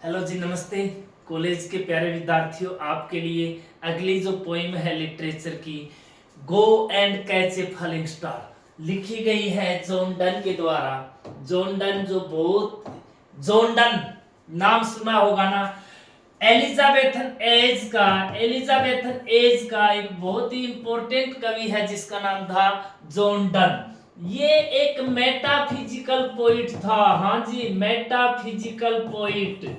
Hello जी, नमस्ते। College के प्यारे विद्यार्थियों, आपके लिए अगली जो पोइम है लिटरेचर की, go and catch a falling star, लिखी गई है जॉन डन के द्वारा। जॉन डन जो बहुत जॉन डन नाम सुना होगा ना। एलिजाबेथन एज का एक बहुत ही इंपॉर्टेंट कवि है जिसका नाम था जॉन डन। ये एक मेटाफिजिकल पोइट था। हाँ जी, मेटाफिजिकल पोइट।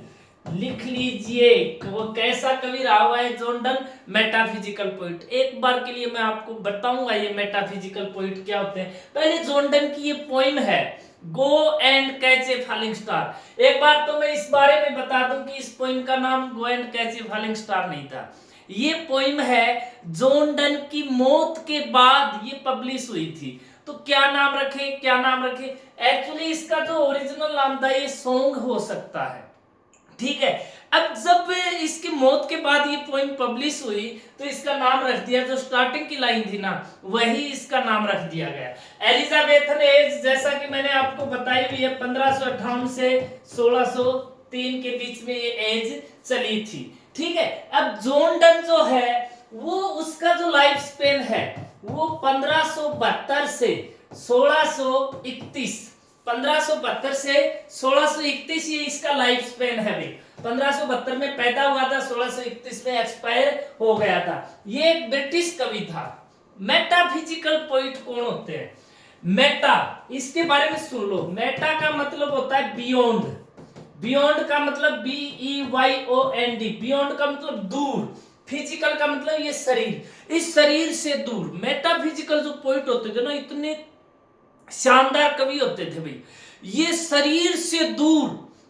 लिख लीजिए वो कैसा कवि रहा हुआ है जॉन डन, मेटाफिजिकल पोइट। एक बार के लिए मैं आपको बताऊंगा ये मेटाफिजिकल पोइट क्या होते हैं। पहले जॉन डन की ये पोइम है go and catch a falling star. एक बार तो मैं इस बारे में बता दूं कि इस पोइम का नाम go and catch a falling star नहीं था। ये पोइम है जॉन डन की मौत के बाद ये पब्लिश हुई थी। तो क्या नाम रखें, क्या नाम रखें? एक्चुअली इसका जो ओरिजिनल नाम था ये सॉन्ग हो सकता है, ठीक है। अब जब इसकी मौत के बाद ये पोइम पब्लिश हुई तो इसका नाम रख दिया, जो स्टार्टिंग की लाइन थी ना वही इसका नाम रख दिया गया एलिजाबेथन एज। जैसा कि मैंने आपको बताई हुई है 1558 से 1603 के बीच में ये एज चली थी, ठीक है। अब जॉन डन जो है वो उसका जो लाइफ स्पेन है वो 1572 से 1631, 1572 से 1631 ये इसका लाइफ स्पेन है भाई। 1572 में पैदा हुआ था, 1631 में एक्सपायर हो गया था। ये एक ब्रिटिश कवि था। मेटाफिजिकल पोइट कौन होते हैं? मेटा, इसके बारे में सुन लो। मेटा का मतलब होता है बियॉन्ड। बियॉन्ड का मतलब BEYOND, बियॉन्ड का मतलब दूर। फिजिकल का मतलब ये शरीर, इस शरीर से दूर। मेटाफिजिकल जो पोइट होते थे ना, इतने शानदार कवि होते थे भाई। ये शरीर से दूर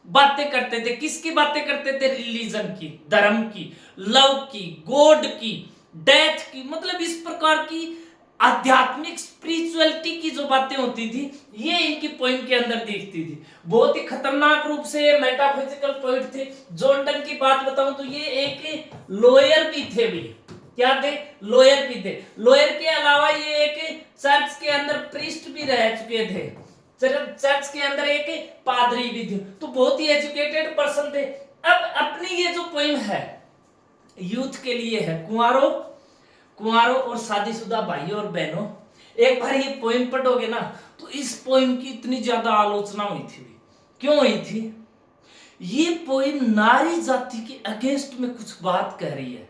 बातें करते थे। किसकी बातें करते थे? रिलीजन की, धर्म की, लव की, गॉड की, डेथ की, मतलब इस प्रकार की आध्यात्मिक स्पिरिचुअलिटी की जो बातें होती थी ये इनकी पोइम के अंदर दिखती थी। बहुत ही खतरनाक रूप से ये मेटाफिजिकल पोइट थे। जॉन डन की बात बताऊं तो ये एक लॉयर भी थे भाई। क्या थे? लॉयर भी थे। लॉयर के अलावा ये एक चर्च के अंदर प्रीस्ट भी रह चुके थे। चर्च के अंदर एक पादरी भी थे, तो बहुत ही एजुकेटेड पर्सन थे। अब अपनी ये जो पोइम है यूथ के लिए है, कुंवारों कुंवारों और शादीशुदा भाइयों और बहनों, एक बार ये पोइम पढ़ोगे ना तो इस पोइम की इतनी ज्यादा आलोचना हुई थी। क्यों हुई थी? ये पोइम नारी जाति के अगेंस्ट में कुछ बात कह रही है।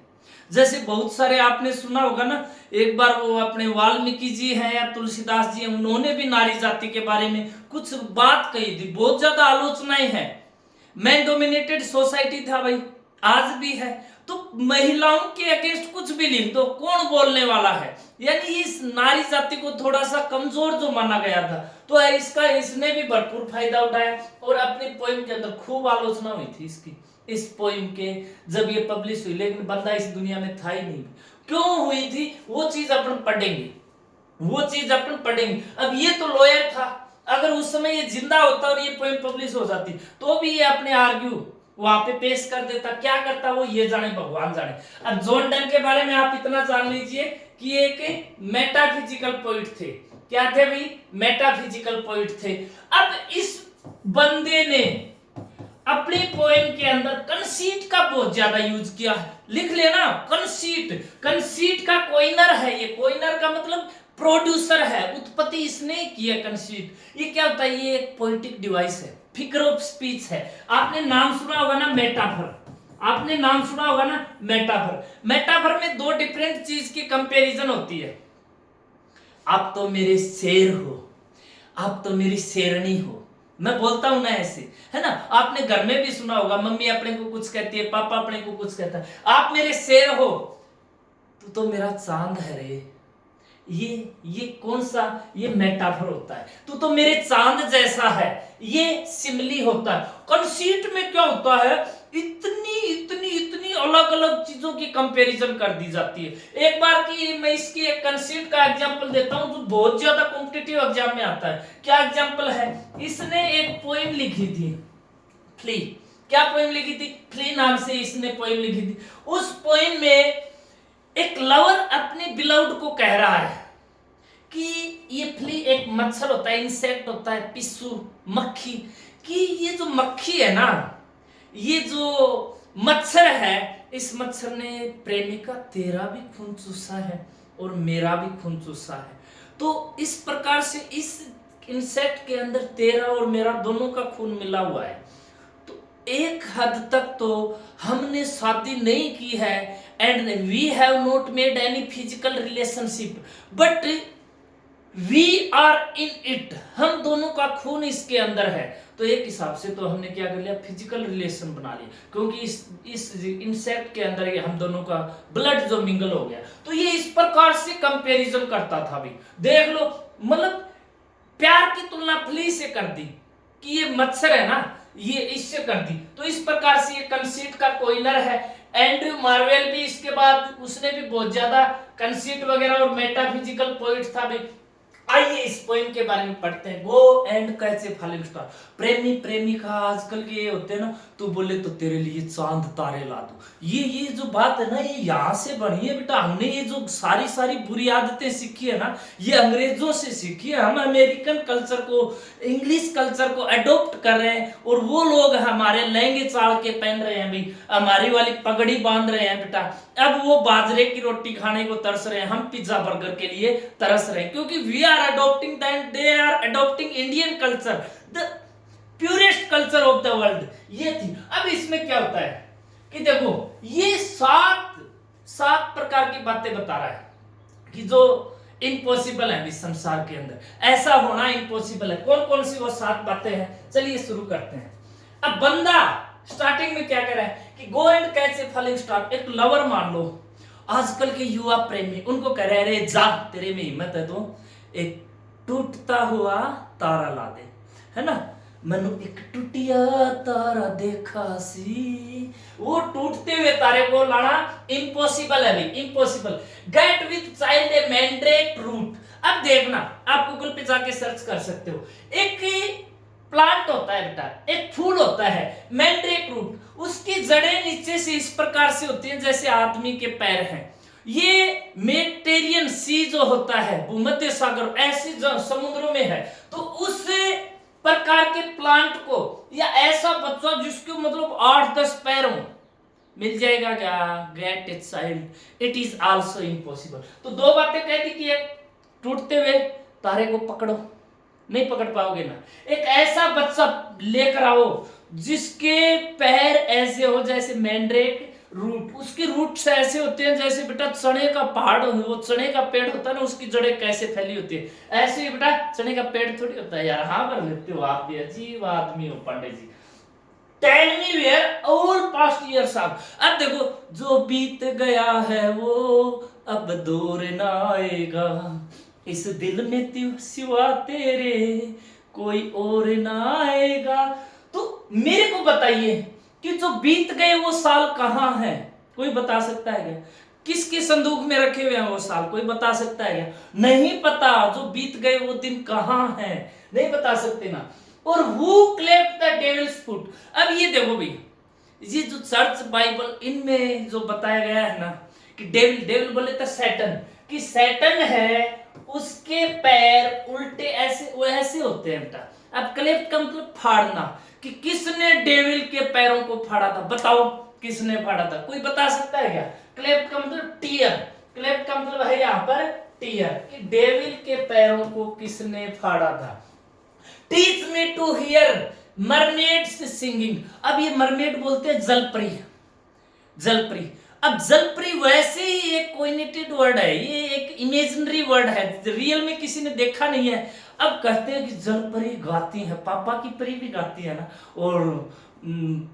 जैसे बहुत सारे आपने सुना होगा ना, एक बार वो अपने वाल्मीकि जी हैं या तुलसीदास जी हैं, उन्होंने भी नारी जाति के बारे में कुछ बात कही थी। बहुत ज्यादा आलोचनाएं हैं। मैन डोमिनेटेड सोसाइटी था भाई, आज भी है। तो महिलाओं के अगेंस्ट कुछ भी लिख दो, कौन बोलने वाला है? यानी इस नारी जाति को थोड़ा सा कमजोर जो माना गया था, तो इसने भी भरपूर फायदा उठाया और अपनी पोइम के अंदर खूब आलोचना हुई थी इसकी, इस पोइम के जब ये पब्लिश हुई। लेकिन बंदा इस दुनिया में था ही नहीं। क्यों हुई थी वो चीज अपन पढ़ेंगे, वो चीज अपन पढ़ेंगे। अब ये तो लॉयर था, अगर उस समय ये जिंदा होता और ये पोइम पब्लिश हो जाती तो भी ये अपने आर्ग्यू वहां पे पेश कर देता। क्या करता वो ये जाने, भगवान जाने। अब जॉन डन के बारे में आप इतना जान लीजिए कि एक मेटाफिजिकल पोइट थे। क्या थे भाई? मेटाफिजिकल पोइट थे। अब इस बंदे ने अपनी पोएम के अंदर कंसीट का बहुत ज्यादा यूज किया। लिख लेना, कंसीट। कंसीट का कोइनर है ये। कोइनर का मतलब प्रोड्यूसर है, उत्पत्ति इसने की है कंसीट। ये क्या होता है? ये एक पोएटिक डिवाइस है, फिगर ऑफ स्पीच है। आपने नाम सुना होगा ना मेटाफर, आपने नाम सुना होगा ना मेटाफर। मेटाफर में दो डिफरेंट चीज की कंपैरिजन होती है। आप तो मेरे शेर हो, आप तो मेरी शेरनी हो। मैं बोलता हूं ना ऐसे, है ना। आपने घर में भी सुना होगा, मम्मी अपने को कुछ कहती है, पापा अपने को कुछ कहता है। आप मेरे शेर हो, तू तो मेरा चांद है रे। ये कौन सा? ये मेटाफर होता है। तू तो मेरे चांद जैसा है, ये सिमली होता है। कंसीट में क्या होता है? इतनी इतनी इतनी अलग अलग चीजों की कंपैरिजन कर दी जाती है। एक बार की मैं इसकी एक कंसीट का एग्जांपल देता हूं जो बहुत ज्यादा कॉम्पिटिटिव एग्जाम में आता है। क्या एग्जांपल है? इसने एक पोएम लिखी थी, फ्ली। क्या पोएम लिखी थी? फ्ली नाम से इसने पोएम लिखी थी। उस पोएम में एक लवर अपने बिलव्ड को कह रहा है कि ये फ्ली एक मच्छर होता है, इंसेक्ट होता है, पिस्सू, मक्खी, कि ये जो मक्खी है ना ये जो मच्छर है, इस मच्छर ने प्रेमिका तेरा भी खून चूसा है और मेरा भी खून चूसा है। तो इस प्रकार से इस इंसेक्ट के अंदर तेरा और मेरा दोनों का खून मिला हुआ है। तो एक हद तक तो हमने शादी नहीं की है and we have not made any physical relationship but we are in it, हम दोनों का खून इसके अंदर है। तो एक हिसाब से तो हमने क्या कर लिया, फिजिकल रिलेशन बना लिया, क्योंकि इस इंसेक्ट के अंदर ये हम दोनों का ब्लड जो मिंगल हो गया। तो ये इस प्रकार से कंपैरिजन करता था भाई, देख लो, मतलब प्यार की तुलना फ्ली से कर दी कि ये मच्छर है ना, ये इससे कर दी। तो इस प्रकार से ये कंसीट का कोइनर है। एंड्रयू मार्वेल भी इसके बाद उसने भी बहुत ज्यादा कंसीट वगैरह और मेटाफिजिकल पॉइंट था भाई। आइए इस पोइम के बारे में पढ़ते हैं। Go and catch a falling star. प्रेमी प्रेमिका आजकल के ये होते हैं ना, तू बोले तो तेरे लिए चांद तारे ला दूं। ये जो बात है ना, ये यहाँ से बनी है बेटा। हमने ये जो सारी बुरी आदतें सीखी है ना, ये अंग्रेजों से सीखी है। हम अमेरिकन कल्चर को, इंग्लिश कल्चर को अडोप्ट कर रहे हैं, और वो लोग हमारे लहंगे चाड़ के पहन रहे हैं भाई, हमारी वाली पगड़ी बांध रहे हैं बेटा। अब वो बाजरे की रोटी खाने को तरस रहे हैं, हम पिज्जा बर्गर के लिए तरस रहे हैं, क्योंकि we are adopting that they are adopting Indian culture, the purest culture of the world। ये थी। अब इसमें क्या होता है कि देखो, ये सात प्रकार की बातें बता रहा है कि जो इम्पॉसिबल है इस संसार के अंदर, ऐसा होना इम्पॉसिबल है। कौन कौन सी वो 7 बातें हैं, चलिए शुरू करते हैं। अब बंदा स्टार्टिंग में क्या कह रहा है कि go and catch a falling star. एक लवर मान लो, आजकल के युवा प्रेमी, उनको कह रहे हैं जा, तेरे में हिम्मत है तो एक टूटता हुआ तारा ला दे, है ना। मनु एक टूटिया तारा देखा सी, वो टूटते हुए तारे को लाना इम्पॉसिबल है भाई, impossible. Get with child a mandrake root. अब देखना, आप गूगल पे जाके सर्च कर सकते हो। एक प्लांट होता है बेटा, एक फूल होता है मैंड्रेक रूट, उसकी जड़ें नीचे से इस प्रकार से होती हैं जैसे आदमी के पैर हैं। ये मेडिटेरियन सी जो होता है, भूमध्य सागर, ऐसे जो समुद्रों में है, तो उस प्रकार के प्लांट को, या ऐसा बच्चा जिसको मतलब 8-10 पैर हो, मिल जाएगा क्या? Gate a child, it is also impossible. तो 2 बातें कह दी कि एक टूटते हुए तारे को पकड़ो, नहीं पकड़ पाओगे ना। एक ऐसा बच्चा लेकर आओ जिसके पैर ऐसे हो जैसे मैंड्रेक रूट, उसके रूट्स ऐसे होते हैं जैसे बेटा चने का पहाड़, वो चने का पेड़ होता है ना, उसकी जड़ें कैसे फैली होती है, ऐसे ही बेटा चने का पेड़ थोड़ी होता है यार। हाँ कर लेते हो आप भी, अजीब आदमी हो Pandit ji. Tell me where all past years are. अब देखो, जो बीत गया है वो अब दूर ना आएगा, इस दिल में तू सिवा तेरे कोई और ना आएगा। तो मेरे को बताइए कि जो बीत गए वो साल कहाँ है? कोई बता सकता है क्या? किसके संदूक में रखे हुए हैं वो साल? कोई बता सकता है क्या? नहीं पता। जो बीत गए वो दिन कहाँ है, नहीं बता सकते ना। और who cleft the devil's foot. अब ये देखो भाई, ये जो चर्च बाइबल, इनमें जो बताया गया है ना कि डेविल बोले तो सैटन, कि सैटन है, उसके पैर उल्टे ऐसे होते हैं बेटा। अब क्लेप्ट का मतलब फाड़ना, कि किसने डेविल के पैरों को फाड़ा था, बताओ किसने फाड़ा था? कोई बता सकता है क्या? क्लेप्ट का मतलब टीयर, क्लेप्ट का मतलब है यहाँ पर टीयर, कि डेविल के पैरों को किसने फाड़ा था। Teach me to hear mermaids singing. अब ये मरमेड बोलते हैं जलपरी, जलपरी। अब जलपरी वैसे ही एक कोइनेटेड वर्ड है, ये एक इमेजिनरी वर्ड है, रियल में किसी ने देखा नहीं है। अब कहते हैं कि जलपरी गाती है, पापा की परी भी गाती है ना, और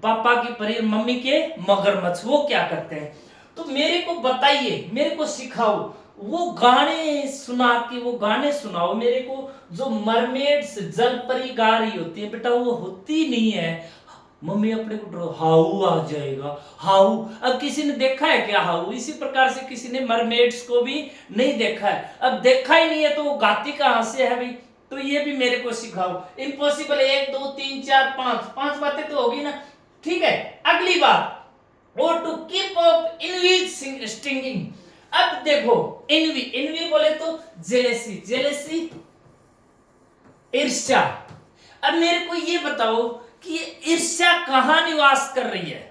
पापा की परी मम्मी के मगरमच्छ, वो क्या करते हैं? तो मेरे को बताइए, मेरे को सिखाओ, वो गाने सुना के, वो गाने सुनाओ मेरे को, जो मरमेड्स जलपरी गा रही होती है बेटा, वो होती नहीं है। मम्मी अपने को डरो, हाउ आ जाएगा, हाउ। अब किसी ने देखा है क्या हाउ? इसी प्रकार से किसी ने मरमेड्स को भी नहीं देखा है। अब देखा ही नहीं है तो वो गाती कहां से है भाई? तो ये भी मेरे को सिखाओ। इम्पॉसिबल। 1 2 3 4 5 बातें तो होगी ना, ठीक है। अगली बात, और to keep up envy stinging. अब देखो, इनवी बोले तो जेलेसी, ईर्ष्या। अब मेरे को ये बताओ कि ये ईर्ष्या कहाँ निवास कर रही है,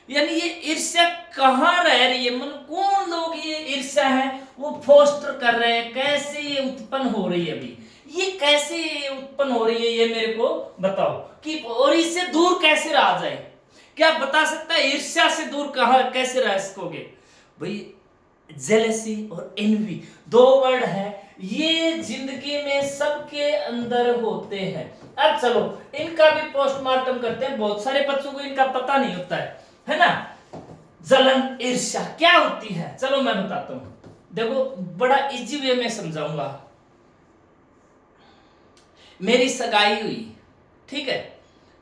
यानी ये ईर्ष्या कहाँ रह रही है, मतलब कौन लोग ये ईर्ष्या है वो फोस्टर कर रहे हैं, कैसे ये उत्पन्न हो रही है, अभी ये कैसे उत्पन्न हो रही है ये मेरे को बताओ कि, और इससे दूर कैसे रहा जाए, क्या बता सकता है ईर्ष्या से दूर कहां कैसे रह सकोगे भाई। जेलेसी और एनवी दो वर्ड है, ये जिंदगी में सबके अंदर होते हैं। अब चलो इनका भी पोस्टमार्टम करते हैं, बहुत सारे बच्चों को इनका पता नहीं होता है ना। जलन ईर्ष्या क्या होती है, चलो मैं बताता हूं, देखो बड़ा इजी वे में समझाऊंगा। मेरी सगाई हुई, ठीक है,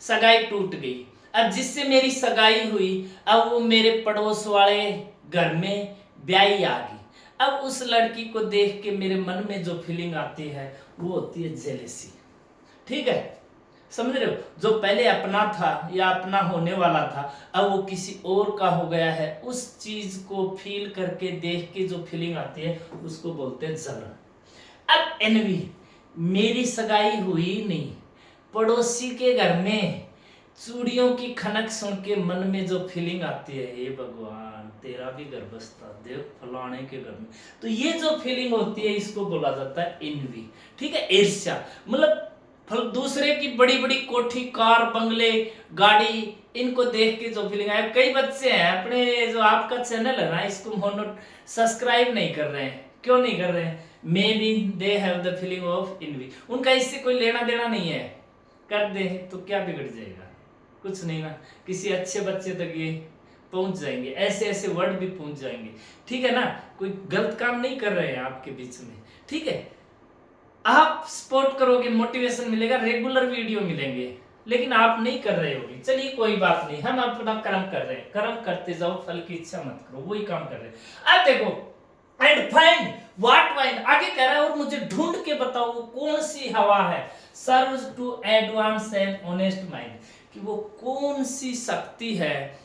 सगाई टूट गई, अब जिससे मेरी सगाई हुई अब वो मेरे पड़ोस वाले घर में ब्याही आ गई, अब उस लड़की को देख के मेरे मन में जो फीलिंग आती है वो होती है जेलेसी, ठीक है, समझ रहे हो। जो पहले अपना था या अपना होने वाला था अब वो किसी और का हो गया है, उस चीज को फील करके देख के जो फीलिंग आती है उसको बोलते हैं जलन। अब एनवी, मेरी सगाई हुई नहीं, पड़ोसी के घर में चूड़ियों की खनक सुन के मन में जो फीलिंग आती है, हे भगवान तेरा भी घर बसता देव फलाने के घर में, तो ये जो फीलिंग होती है इसको बोला जाता है एनवी, ठीक है। ईर्ष्या मतलब दूसरे की बड़ी बड़ी कोठी कार बंगले गाड़ी इनको देख के जो फीलिंग आए। कई बच्चे हैं अपने जो आपका चैनल है ना इसको मोनो सब्सक्राइब नहीं कर रहे हैं, क्यों नहीं कर रहे हैं, maybe they have the feeling of envy, उनका इससे कोई लेना देना नहीं है, कर दे तो क्या बिगड़ जाएगा, कुछ नहीं ना, किसी अच्छे बच्चे तक ये पहुंच जाएंगे, ऐसे ऐसे वर्ड भी पहुंच जाएंगे, ठीक है ना, कोई गलत काम नहीं कर रहे हैं आपके बीच में, ठीक है। आप सपोर्ट करोगे मोटिवेशन मिलेगा, रेगुलर वीडियो मिलेंगे, लेकिन आप नहीं कर रहे होगे, चलिए कोई बात नहीं, हम अपना कर्म कर रहे हैं, कर्म करते जाओ, फल की इच्छा मत करो, वही काम कर रहे हैं। अब देखो एंड फाइंड व्हाट वाइंड आगे कह रहा है, और मुझे ढूंढ के बताओ वो कौन सी हवा है, serves to advance and honest mind, कि वो कौन सी शक्ति है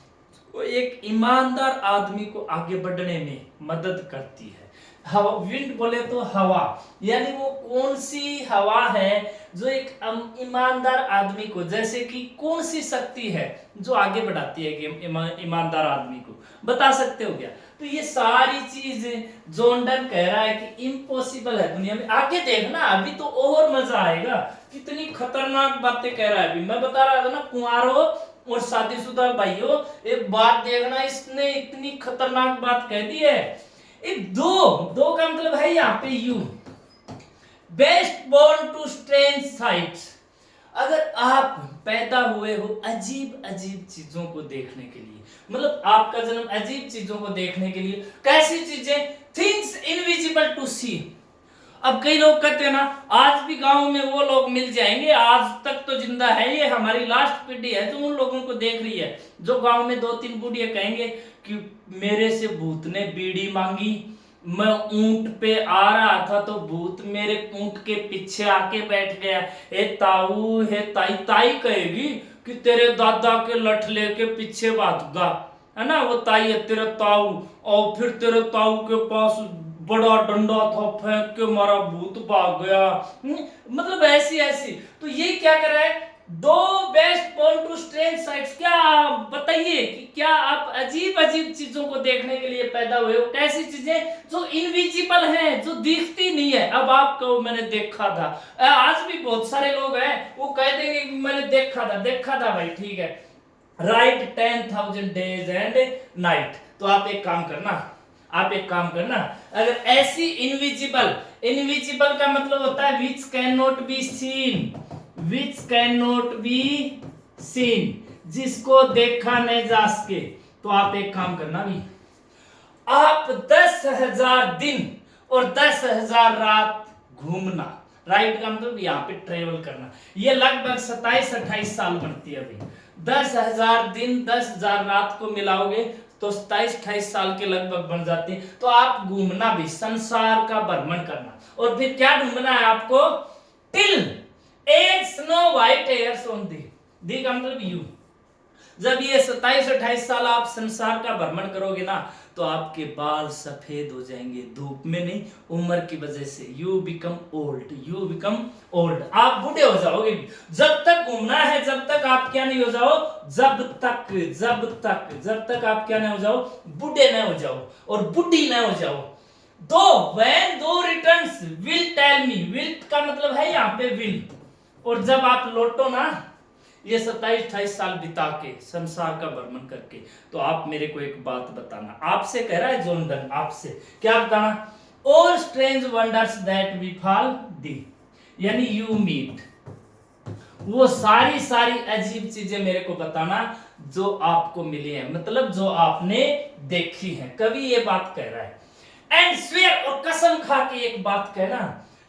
वो एक ईमानदार आदमी को आगे बढ़ने में मदद करती है। हवा, विंड बोले तो हवा, यानी वो कौन सी हवा है जो एक ईमानदार आदमी को, जैसे कि कौन सी शक्ति है जो आगे बढ़ाती है कि ईमानदार आदमी को, बता सकते हो क्या। तो ये सारी चीजें जॉन डन कह रहा है कि इम्पॉसिबल है दुनिया में, आगे देखना अभी तो और मजा आएगा, कितनी खतरनाक बातें कह रहा है। अभी मैं बता रहा था ना कुंवारों और शादीशुदा भाइयों, एक बात देखना, इसने इतनी खतरनाक बात कह दी है। एक दो का मतलब है यहाँ पे you, best born to strange sights, अगर आप पैदा हुए हो अजीब अजीब चीजों को देखने के लिए, मतलब आपका जन्म अजीब चीजों को देखने के लिए, कैसी चीजें, थिंग्स इनविजिबल टू सी। अब कई लोग कहते हैं ना आज भी गांव में वो लोग मिल जाएंगे, आज तक तो जिंदा है, ये हमारी लास्ट पीढ़ी है जो उन लोगों को देख रही है, जो गांव में 2-3 बूढ़िया कहेंगे कि मेरे से भूत ने बीड़ी मांगी, मैं ऊंट पे आ रहा था तो भूत मेरे ऊंट के पीछे आके बैठ गया, ए ताऊ है ताई, ताई कहेगी कि तेरे दादा के लठ लेके पीछे भागा है ना, वो ताई है तेरा ताऊ, और फिर तेरे ताऊ के पास बड़ा डंडा था, फेंक के मारा भूत भाग गया, मतलब ऐसी ऐसी। तो ये क्या कर रहा है, thou best born to strange sights, क्या बताइए कि क्या आप अजीब अजीब चीजों को देखने के लिए पैदा हुए हो, कैसी चीजें जो इनविजिबल हैं, जो दिखती नहीं है। अब आप कहो मैंने देखा था, आज भी बहुत सारे लोग हैं वो कह देंगे कि मैंने देखा था भाई, ठीक है, राइट 10,000 डेज एंड नाइट। तो आप एक काम करना, अगर ऐसी इनविजिबल का मतलब होता है which can not be seen, जिसको देखा नहीं जा सके, तो आप एक काम करना भी, आप 10,000 दिन और 10,000 रात घूमना, राइट का मतलब यहाँ पे ट्रेवल करना, ये लगभग 27-28 साल बनती है अभी। 10,000 दिन 10,000 रात को मिलाओगे तो 27-28 साल के लगभग बन जाते हैं। तो आप घूमना भी, संसार का भ्रमण करना, और फिर क्या ढूंढना है आपको, till as snow white hairs on the का मतलब यू। जब ये 27-28 साल आप संसार का भ्रमण करोगे ना, तो आपके बाल सफेद हो जाएंगे, धूप में नहीं, उम्र की वजह से। You become old, you become old, आप बूढ़े हो जाओगे। जब तक घूमना है, जब तक आप क्या नहीं हो जाओ, जब तक आप क्या नहीं हो जाओ, बूढ़े नहीं हो जाओ और बुढ़ी नहीं हो जाओ। Thou returns will tell me, will का मतलब है यहाँ पे विल, और जब आप लौटो ना ये 27-28 साल बिता के संसार का भ्रमण करके, तो आप मेरे को एक बात बताना। आपसे कह रहा है जॉन डन, आपसे क्या बताना? All strange wonders that we fall the, यानी यू मीट, वो सारी अजीब चीजें मेरे को बताना जो आपको मिली है, मतलब जो आपने देखी है। कवि ये बात कह रहा है। एंड स्वेयर, और कसम खा के एक बात कहना,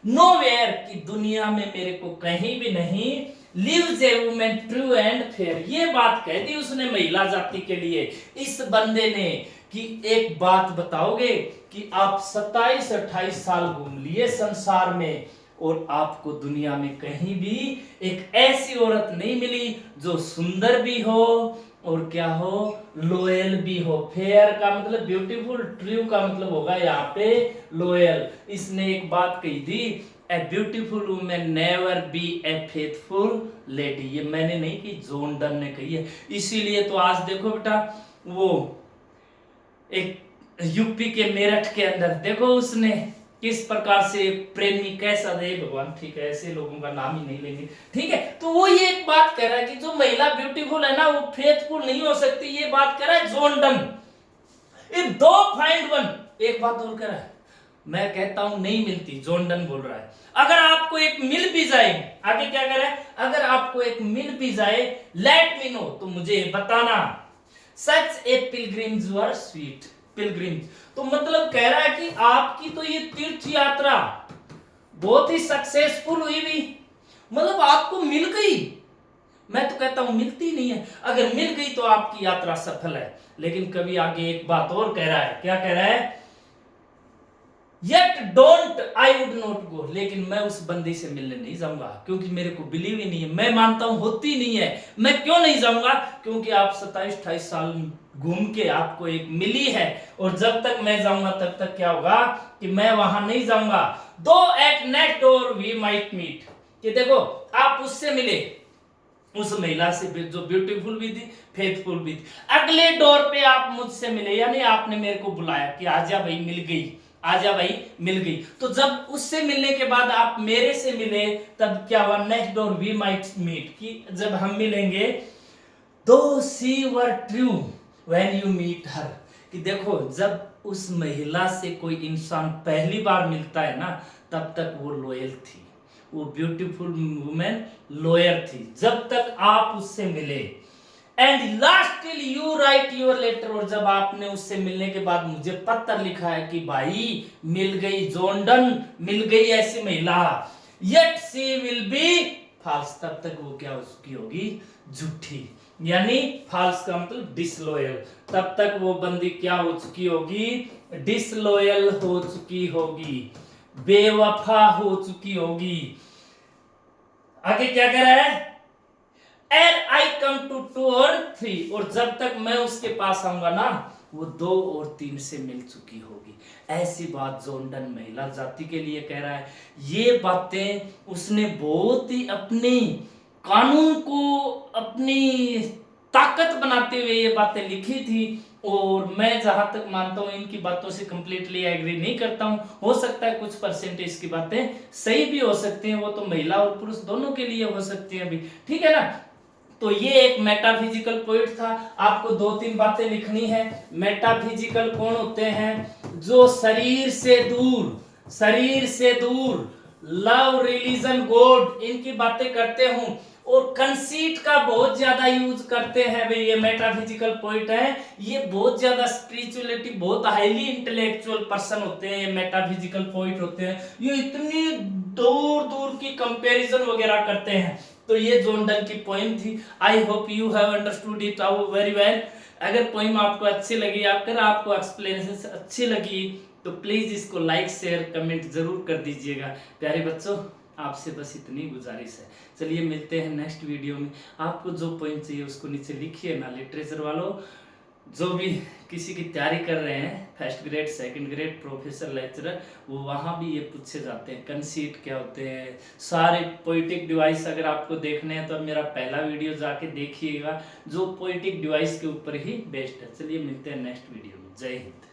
नोवेयर, की दुनिया में मेरे को कहीं भी नहीं, lives a woman true and fair, ये बात कह दी उसने महिला जाति के लिए, इस बंदे ने, कि एक बात बताओगे कि आप 27-28 साल घूम लिए संसार में और आपको दुनिया में कहीं भी एक ऐसी औरत नहीं मिली जो सुंदर भी हो और क्या हो, लोयल भी हो। फेयर का मतलब ब्यूटीफुल, ट्रू का मतलब होगा यहाँ पे लोयल। इसने एक बात कही थी, a beautiful woman never be A faithful lady, ये मैंने नहीं की, जॉन डन ने कही है। इसीलिए तो आज देखो बेटा, वो एक यूपी के मेरठ के अंदर देखो उसने किस प्रकार से प्रेमी कैसा दे, भगवान ठीक है, ऐसे लोगों का नाम ही नहीं लेंगे, ठीक है। तो वो ये एक बात कह रहा है कि जो महिला ब्यूटीफुल है ना वो फेथफुल नहीं हो सकती, ये बात कह रहा है जॉन डन। इफ दो फाइंड वन, एक बात और कह रहा है, मैं कहता हूं नहीं मिलती, जॉन डन बोल रहा है। अगर आपको एक मिल भी जाए, आगे क्या कह रहा है, अगर आपको एक मिल भी जाए, लेट मी नो, तो मुझे बताना, सच ए पिलग्रिम्स वर स्वीट, पिलग्रिम्स तो मतलब कह रहा है कि आपकी तो ये तीर्थ यात्रा बहुत ही सक्सेसफुल हुई भी, मतलब आपको मिल गई। मैं तो कहता हूं मिलती नहीं है, अगर मिल गई तो आपकी यात्रा सफल है। लेकिन कभी आगे एक बात और कह रहा है, क्या कह रहा है, Yet don't, I would not go, लेकिन मैं उस बंदी से मिलने नहीं जाऊंगा क्योंकि मेरे को बिलीव ही नहीं है, मैं मानता हूं होती नहीं है। मैं क्यों नहीं जाऊंगा, क्योंकि आप 27-28 साल घूम के आपको एक मिली है, और जब तक मैं जाऊंगा तब तक क्या होगा कि मैं वहां नहीं जाऊंगा। Though at next door we might meet, कि देखो आप उससे मिले, उस महिला से जो ब्यूटीफुल भी थी, फेथफुल भी थी, अगले डोर पे आप मुझसे मिले, यानी आपने मेरे को बुलाया कि आजा भाई मिल गई, आजा भाई मिल गई। तो जब उससे मिलने के बाद आप मेरे से मिले, तब क्या हुआ, next door we might meet, कि जब हम मिलेंगे, those were true when you meet her, कि देखो जब उस महिला से कोई इंसान पहली बार मिलता है ना, तब तक वो लॉयल थी, वो ब्यूटीफुल वुमेन लॉयल थी जब तक आप उससे मिले। And last till you write your letter, और जब आपने उससे मिलने के बाद मुझे पत्र लिखा है कि भाई मिल गई जॉन डन, मिल गई ऐसी महिला, yet she will be false, तब तक वो क्या हो चुकी होगी, झूठी, यानी फॉल्स का मतलब डिसलॉयल, तब तक वो बंदी क्या हो चुकी होगी, डिसलॉयल हो चुकी होगी, बेवफा हो चुकी होगी। आगे क्या कह रहा है, And I come to 2 और 3, और जब तक मैं उसके पास आऊंगा ना, वो 2 और 3 से मिल चुकी होगी। ऐसी बात जॉन डन महिला जाति के लिए कह रहा है। ये बातें उसने बहुत ही अपनी कानून को अपनी ताकत बनाते हुए ये बातें लिखी थी, और मैं जहां तक मानता हूं इनकी बातों से कंप्लीटली एग्री नहीं करता हूं। हो सकता है कुछ परसेंटेज की बातें सही भी हो सकती हैं, वो तो महिला और पुरुष दोनों के लिए हो सकती हैं भी, ठीक है ना। तो ये एक मेटाफिजिकल पोइट था। आपको 2-3 बातें लिखनी है। मेटाफिजिकल कौन होते हैं, जो शरीर से दूर लव, रिलीजन, गॉड, इनकी बातें करते हूं, और कंसीट का बहुत ज्यादा यूज करते हैं भाई, ये मेटाफिजिकल पॉइंट है। ये बहुत ज्यादा स्पिरिचुअलिटी, बहुत हाईली इंटेलेक्चुअल पर्सन होते हैं, ये मेटाफिजिकल पॉइंट होते हैं। ये इतनी दूर दूर की कंपैरिजन वगैरह करते हैं। तो ये जॉन डन की पोइम थी। I hope you have understood it very well. अगर पोइम आपको अच्छी लगी, अगर आपको एक्सप्लेनेशन अच्छी लगी, तो प्लीज इसको लाइक, शेयर, कमेंट जरूर कर दीजिएगा। प्यारे बच्चों, आपसे बस इतनी गुजारिश है। चलिए मिलते हैं नेक्स्ट वीडियो में। आपको जो पॉइंट चाहिए उसको नीचे लिखिए ना लिटरेचर वालों। जो भी किसी की तैयारी कर रहे हैं, first grade, second grade, professor, lecturer, वो वहाँ भी ये पूछे जाते हैं कंसीट क्या होते हैं, सारे पोइटिक डिवाइस अगर आपको देखने हैं तो मेरा पहला वीडियो जाके देखिएगा जो पोइटिक डिवाइस के ऊपर ही बेस्ड है। चलिए मिलते हैं नेक्स्ट वीडियो में। जय हिंद।